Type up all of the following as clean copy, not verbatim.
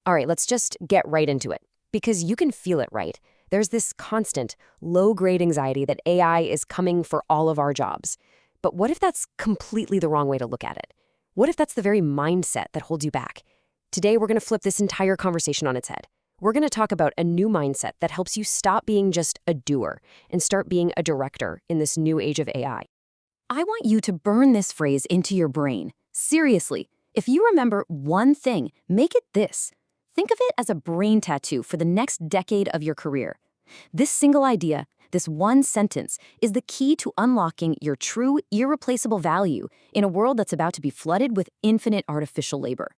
All right, let's just get right into it because you can feel it, right? There's this constant low-grade anxiety that AI is coming for all of our jobs. But what if that's completely the wrong way to look at it? What if that's the very mindset that holds you back? Today, we're going to flip this entire conversation on its head. We're going to talk about a new mindset that helps you stop being just a doer and start being a director in this new age of AI. I want you to burn this phrase into your brain. Seriously, if you remember one thing, make it this. Think of it as a brain tattoo for the next decade of your career. This single idea, this one sentence, is the key to unlocking your true, irreplaceable value in a world that's about to be flooded with infinite artificial labor.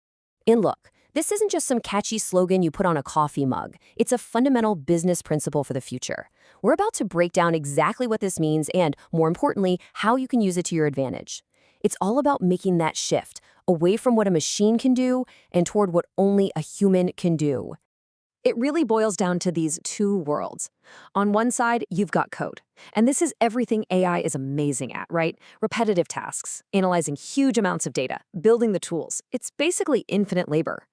And look, this isn't just some catchy slogan you put on a coffee mug. It's a fundamental business principle for the future. We're about to break down exactly what this means and, more importantly, how you can use it to your advantage. It's all about making that shift away from what a machine can do and toward what only a human can do. It really boils down to these two worlds. On one side, you've got code. And this is everything AI is amazing at, right? Repetitive tasks, analyzing huge amounts of data, building the tools. It's basically infinite labor.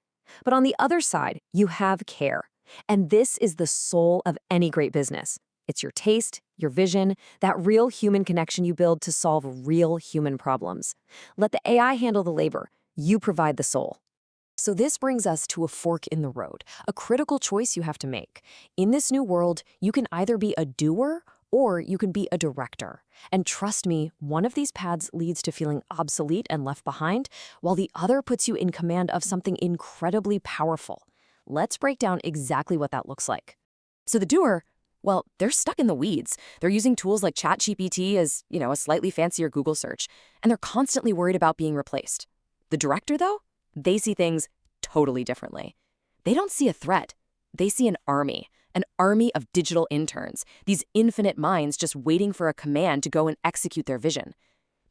But on the other side, you have care. And this is the soul of any great business. It's your taste, your vision, that real human connection you build to solve real human problems. Let the AI handle the labor. You provide the soul. So this brings us to a fork in the road, a critical choice you have to make. In this new world, you can either be a doer or you can be a director. And trust me, one of these paths leads to feeling obsolete and left behind, while the other puts you in command of something incredibly powerful. Let's break down exactly what that looks like. So the doer, well, they're stuck in the weeds. They're using tools like ChatGPT as, a slightly fancier Google search, and they're constantly worried about being replaced. The director, though? They see things totally differently. They don't see a threat. They see an army of digital interns, these infinite minds just waiting for a command to go and execute their vision.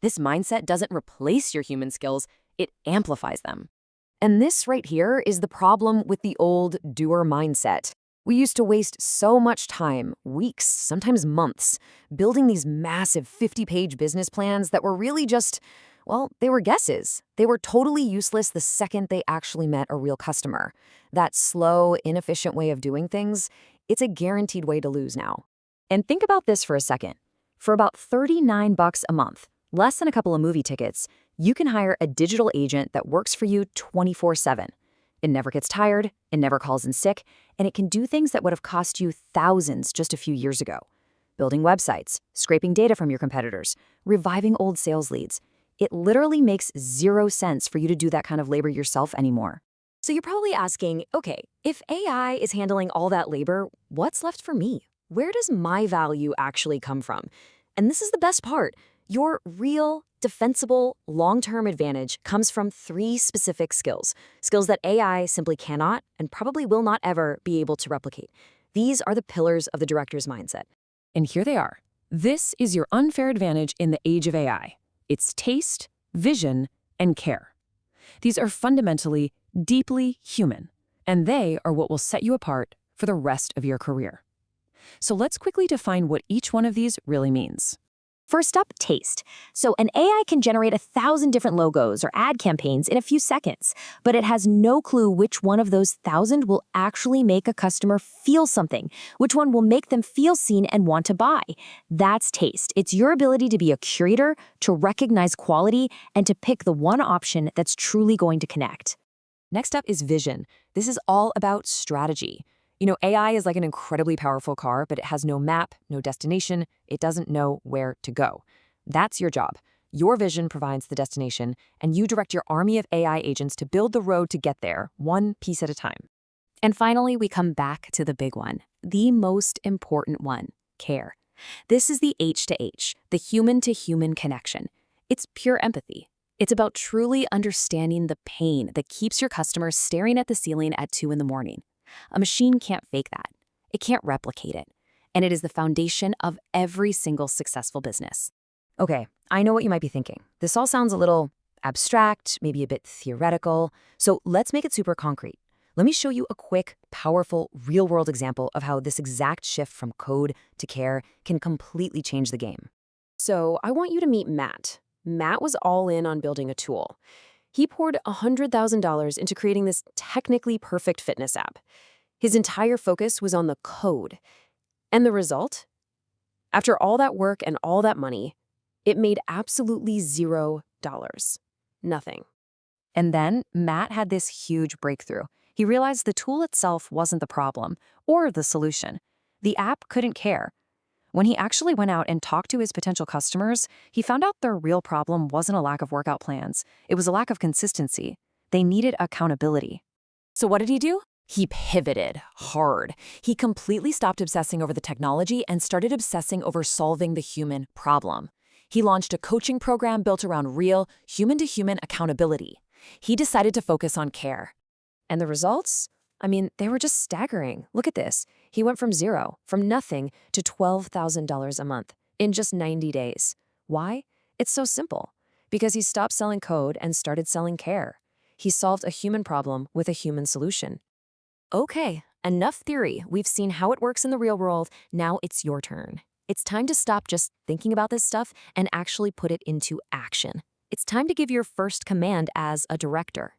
This mindset doesn't replace your human skills, it amplifies them. And this right here is the problem with the old doer mindset. We used to waste so much time, weeks, sometimes months, building these massive 50-page business plans that were really just, well, they were guesses. They were totally useless the second they actually met a real customer. That slow, inefficient way of doing things, it's a guaranteed way to lose now. And think about this for a second. For about $39 a month, less than a couple of movie tickets, you can hire a digital agent that works for you 24/7. It never gets tired, it never calls in sick, and it can do things that would have cost you thousands just a few years ago. Building websites, scraping data from your competitors, reviving old sales leads. It literally makes zero sense for you to do that kind of labor yourself anymore. So you're probably asking, okay, if AI is handling all that labor, what's left for me? Where does my value actually come from? And this is the best part. Your real, defensible, long-term advantage comes from 3 specific skills. Skills that AI simply cannot and probably will not ever be able to replicate. These are the pillars of the director's mindset. And here they are. This is your unfair advantage in the age of AI. It's taste, vision, and care. These are fundamentally deeply human, and they are what will set you apart for the rest of your career. So let's quickly define what each one of these really means. First up, taste. So an AI can generate 1,000 different logos or ad campaigns in a few seconds, but it has no clue which one of those 1,000 will actually make a customer feel something, which one will make them feel seen and want to buy. That's taste. It's your ability to be a curator, to recognize quality, and to pick the one option that's truly going to connect. Next up is vision. This is all about strategy. AI is like an incredibly powerful car, but it has no map, no destination. It doesn't know where to go. That's your job. Your vision provides the destination, and you direct your army of AI agents to build the road to get there, one piece at a time. And finally, we come back to the big one, the most important one, care. This is the H to H, the human-to-human connection. It's pure empathy. It's about truly understanding the pain that keeps your customers staring at the ceiling at 2 a.m. A machine can't fake that. It can't replicate it. And it is the foundation of every single successful business. Okay, I know what you might be thinking. This all sounds a little abstract, maybe a bit theoretical. So let's make it super concrete. Let me show you a quick, powerful, real-world example of how this exact shift from code to care can completely change the game. So I want you to meet Matt. Matt was all in on building a tool. He poured $100,000 into creating this technically perfect fitness app. His entire focus was on the code. And the result? After all that work and all that money, it made absolutely $0. Nothing. And then Matt had this huge breakthrough. He realized the tool itself wasn't the problem or the solution. The app couldn't care. When he actually went out and talked to his potential customers, he found out their real problem wasn't a lack of workout plans. It was a lack of consistency. They needed accountability. So what did he do? He pivoted hard. He completely stopped obsessing over the technology and started obsessing over solving the human problem. He launched a coaching program built around real, human-to-human accountability. He decided to focus on care. And the results? I mean, they were just staggering. Look at this. He went from nothing, to $12,000 a month in just 90 days. Why? It's so simple. Because he stopped selling code and started selling care. He solved a human problem with a human solution. Okay, enough theory. We've seen how it works in the real world. Now it's your turn. It's time to stop just thinking about this stuff and actually put it into action. It's time to give your first command as a director.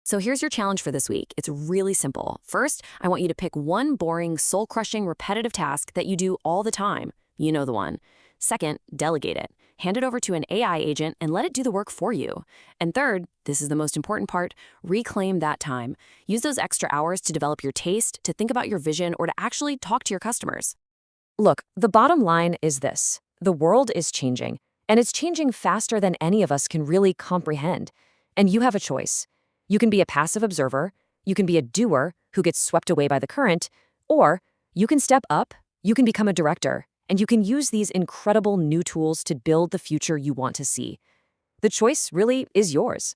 So here's your challenge for this week. It's really simple. First, I want you to pick one boring, soul-crushing, repetitive task that you do all the time. You know the one. Second, delegate it. Hand it over to an AI agent and let it do the work for you. And third, this is the most important part, reclaim that time. Use those extra hours to develop your taste, to think about your vision, or to actually talk to your customers. Look, the bottom line is this. The world is changing, and it's changing faster than any of us can really comprehend. And you have a choice. You can be a passive observer, you can be a doer who gets swept away by the current, or you can step up, you can become a director, and you can use these incredible new tools to build the future you want to see. The choice really is yours.